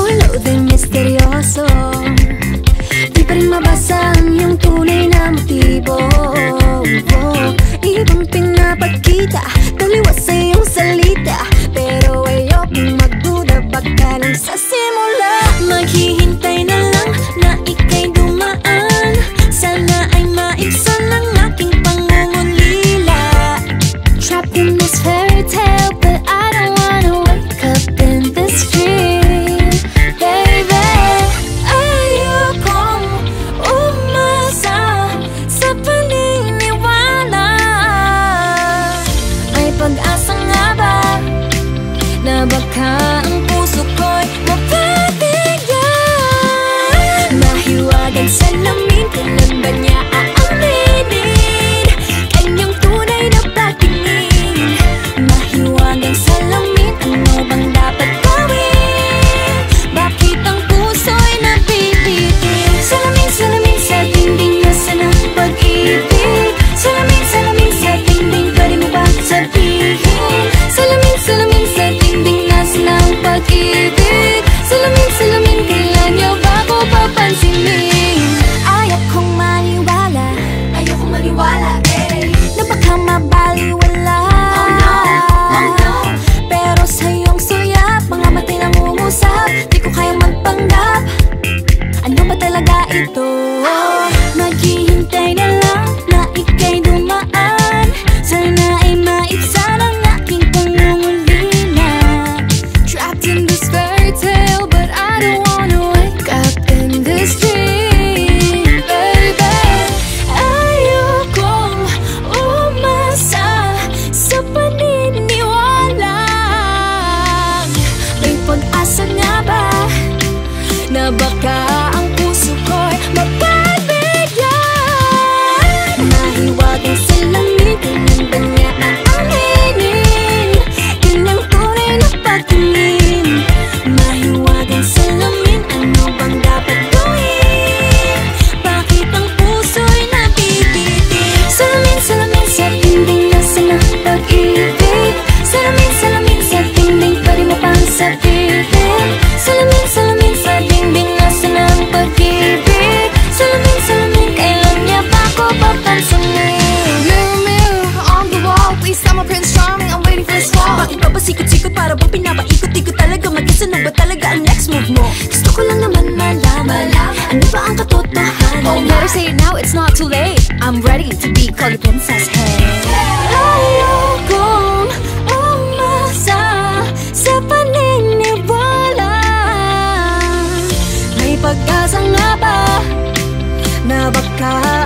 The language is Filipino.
magulo din misteryoso. Di pa rin mabasa ang iyong tunay na motibo. Ibang pinapakita, taliwas sa iyong salita, pero ayokong magduda, baka lang sa simula. Maghihintay na lang na ika'y dumaan, sana ay maibsan ang aking pangungulila. Trapped in this fairy tale, but I don't wanna wake up in this dream, baby. Ayokong umasa sa paniniwala. May pag-asa nga ba na baka ang puso ko'y mapabigyan? Mahiwagang salamin, kailan ba niya aaminin kanyang tunay na pagtingin? Mahiwagang salamin, ano bang dapat gawin? Bakit ang puso'y napipitin? Salamin, salamin sa dingding, nasaan ang pag-ibig? Salamin, salamin sa dingding, pwede mo ba sabihin? Salamin, salamin sa dingding, nasaan ang pag-ibig? Salamin, salamin, kailan niyo ba ko papansinin? Ayokong maniwala, eh, na baka mabaliwala. Oh no, pero sa iyong suya, mga matay nangungusap, di ko kayang magpanggap. Ano ba talaga ito? Maghihintay na lang na ika'y dumaan, sana ay maibsan ang aking pangungulila. Trapped in this fairy tale, but I don't wanna wake up in this dream, baby. Ayokong umasa sa paniniwala. May pag-asa nga ba na baka ang puso ko'y mapabigyan? Mahiwagang salamin, kailan ba niya aaminin kanyang tunay na pagtingin? Mahiwagang salamin, ano bang dapat gawin? Bakit ang puso'y nabibitin? Salamin, salamin sa dingding, nasaan ang pag-ibig? Salamin, salamin sa dingding, pwede mo pang sabihin? Salamin, salamin sa dingding, nasaan ang pag-ibig? Salamin, salamin, kailan niya ba ko papansinin? Mirror, mirror on the wall, please tell my Prince Charming I'm waiting for this fall. Bakit pa ba sikot-sikot, para bang pinapaikot-ikot talaga? Mag-isa na ba talaga ang next move mo? Gusto ko lang naman malaman, ano ba ang katotohanan? Oh, better say it now, it's not too late. I'm ready to be called a princess, hey. Ayokong umasa sa paniniwala. May pag-asa nga ba na baka